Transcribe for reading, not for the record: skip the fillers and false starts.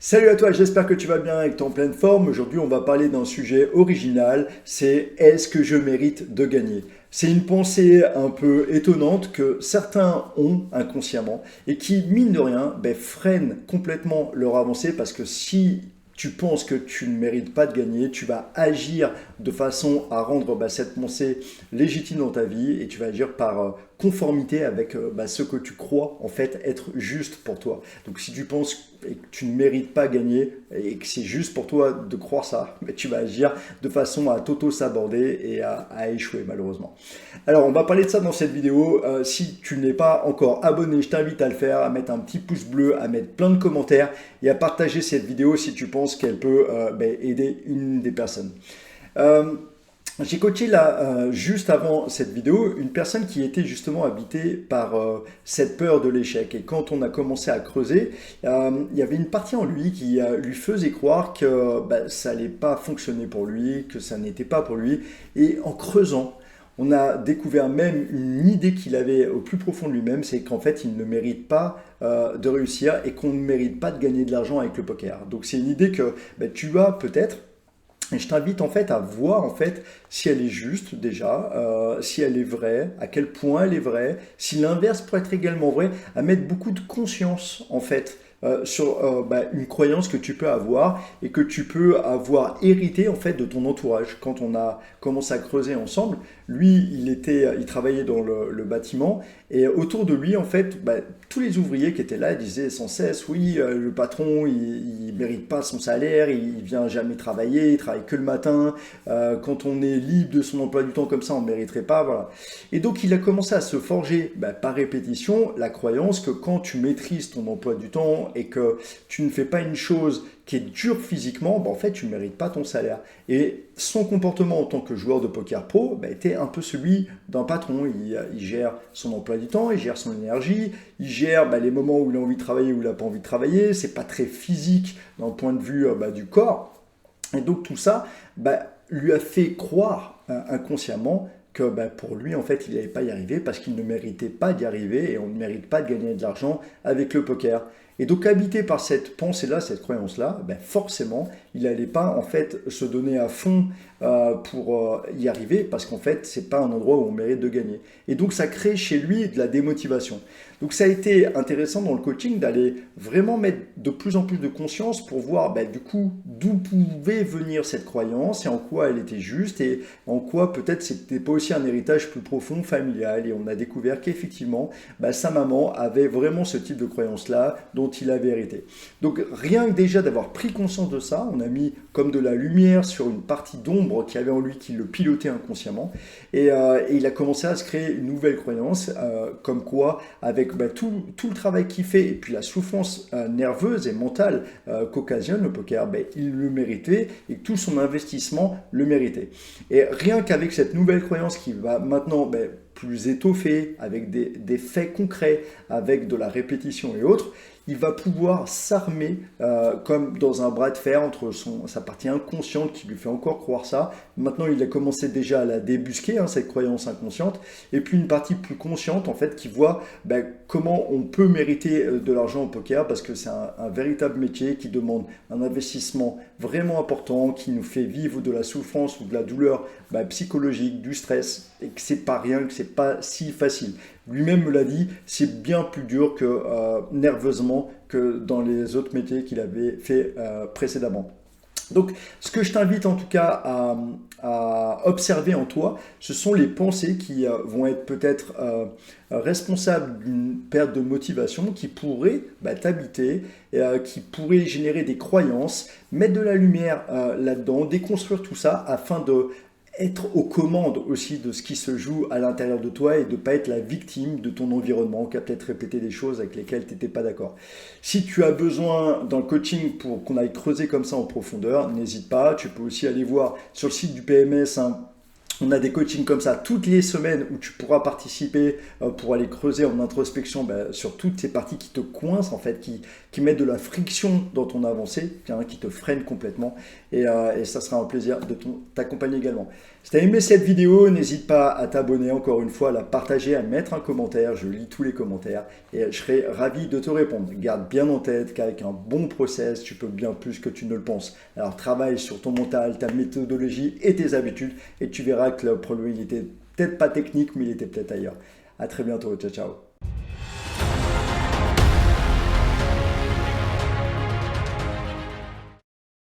Salut à toi, j'espère que tu vas bien et que tu es en pleine forme. Aujourd'hui, on va parler d'un sujet original, c'est est-ce que je mérite de gagner? C'est une pensée un peu étonnante que certains ont inconsciemment et qui, mine de rien, freinent complètement leur avancée parce que si tu penses que tu ne mérites pas de gagner, tu vas agir de façon à rendre cette pensée légitime dans ta vie et tu vas agir par conformité avec ce que tu crois en fait être juste pour toi. Donc si tu penses et que tu ne mérites pas gagner et que c'est juste pour toi de croire ça, tu vas agir de façon à t'auto-saborder et à échouer malheureusement. Alors on va parler de ça dans cette vidéo. Si tu n'es pas encore abonné, je t'invite à le faire, à mettre un petit pouce bleu, à mettre plein de commentaires et à partager cette vidéo si tu penses qu'elle peut aider une des personnes. Euh, j'ai coaché là, juste avant cette vidéo, une personne qui était justement habitée par cette peur de l'échec. Et quand on a commencé à creuser, il y avait une partie en lui qui lui faisait croire que ça n'allait pas fonctionner pour lui, que ça n'était pas pour lui. Et en creusant, on a découvert même une idée qu'il avait au plus profond de lui-même, c'est qu'en fait, il ne mérite pas de réussir et qu'on ne mérite pas de gagner de l'argent avec le poker. Donc c'est une idée que tu as peut-être. Et je t'invite en fait à voir en fait si elle est juste déjà, si elle est vraie, à quel point elle est vraie, si l'inverse pourrait être également vrai, à mettre beaucoup de conscience en fait sur une croyance que tu peux avoir et que tu peux avoir hérité en fait de ton entourage. Quand on a commencé à creuser ensemble, lui il travaillait dans le bâtiment et autour de lui en fait tous les ouvriers qui étaient là disaient sans cesse oui le patron il mérite pas son salaire, il vient jamais travailler, il travaille que le matin, quand on est libre de son emploi du temps comme ça on ne mériterait pas, voilà. Et donc il a commencé à se forger par répétition la croyance que quand tu maîtrises ton emploi du temps et que tu ne fais pas une chose qui est dure physiquement, en fait, tu ne mérites pas ton salaire. Et son comportement en tant que joueur de poker pro était un peu celui d'un patron. Il gère son emploi du temps, il gère son énergie, il gère les moments où il a envie de travailler, où il n'a pas envie de travailler. C'est pas très physique dans le point de vue du corps. Et donc tout ça lui a fait croire inconsciemment que pour lui, en fait, il n'allait pas y arriver parce qu'il ne méritait pas d'y arriver et on ne mérite pas de gagner de l'argent avec le poker. Et donc, habité par cette pensée-là, cette croyance-là, forcément, il n'allait pas, en fait, se donner à fond pour y arriver parce qu'en fait, c'est pas un endroit où on mérite de gagner. Et donc, ça crée chez lui de la démotivation. Donc, ça a été intéressant dans le coaching d'aller vraiment mettre de plus en plus de conscience pour voir, du coup, d'où pouvait venir cette croyance et en quoi elle était juste et en quoi peut-être c'était pas aussi un héritage plus profond, familial. Et on a découvert qu'effectivement, sa maman avait vraiment ce type de croyance-là dont il avait hérité. Donc rien que déjà d'avoir pris conscience de ça, on a mis comme de la lumière sur une partie d'ombre qu'il y avait en lui qui le pilotait inconsciemment. Et il a commencé à se créer une nouvelle croyance, comme quoi, avec tout le travail qu'il fait et puis la souffrance nerveuse et mentale qu'occasionne le poker, il le méritait et tout son investissement le méritait. Et rien qu'avec cette nouvelle croyance qui va maintenant plus étoffée, avec des faits concrets, avec de la répétition et autres, il va pouvoir s'armer comme dans un bras de fer entre sa partie inconsciente qui lui fait encore croire ça. Maintenant, il a commencé déjà à la débusquer, cette croyance inconsciente, et puis une partie plus consciente en fait qui voit comment on peut mériter de l'argent au poker parce que c'est un véritable métier qui demande un investissement vraiment important, qui nous fait vivre de la souffrance ou de la douleur psychologique, du stress, et que c'est pas rien, que c'est pas si facile. Lui-même me l'a dit, c'est bien plus dur que nerveusement que dans les autres métiers qu'il avait fait précédemment. Donc, ce que je t'invite en tout cas à observer en toi, ce sont les pensées qui vont être peut-être responsables d'une perte de motivation qui pourrait t'habiter, qui pourrait générer des croyances, mettre de la lumière là-dedans, déconstruire tout ça afin de être aux commandes aussi de ce qui se joue à l'intérieur de toi et de ne pas être la victime de ton environnement qui a peut-être répété des choses avec lesquelles tu n'étais pas d'accord. Si tu as besoin d'un coaching pour qu'on aille creuser comme ça en profondeur, n'hésite pas. Tu peux aussi aller voir sur le site du PMS On a des coachings comme ça toutes les semaines où tu pourras participer pour aller creuser en introspection sur toutes ces parties qui te coincent en fait, qui mettent de la friction dans ton avancée, qui te freinent complètement. Et ça sera un plaisir de t'accompagner également. Si tu as aimé cette vidéo, n'hésite pas à t'abonner encore une fois, à la partager, à mettre un commentaire. Je lis tous les commentaires et je serai ravi de te répondre. Garde bien en tête qu'avec un bon process, tu peux bien plus que tu ne le penses. Alors travaille sur ton mental, ta méthodologie et tes habitudes et tu verras que le problème il était peut-être pas technique mais il était peut-être ailleurs. À très bientôt, ciao ciao.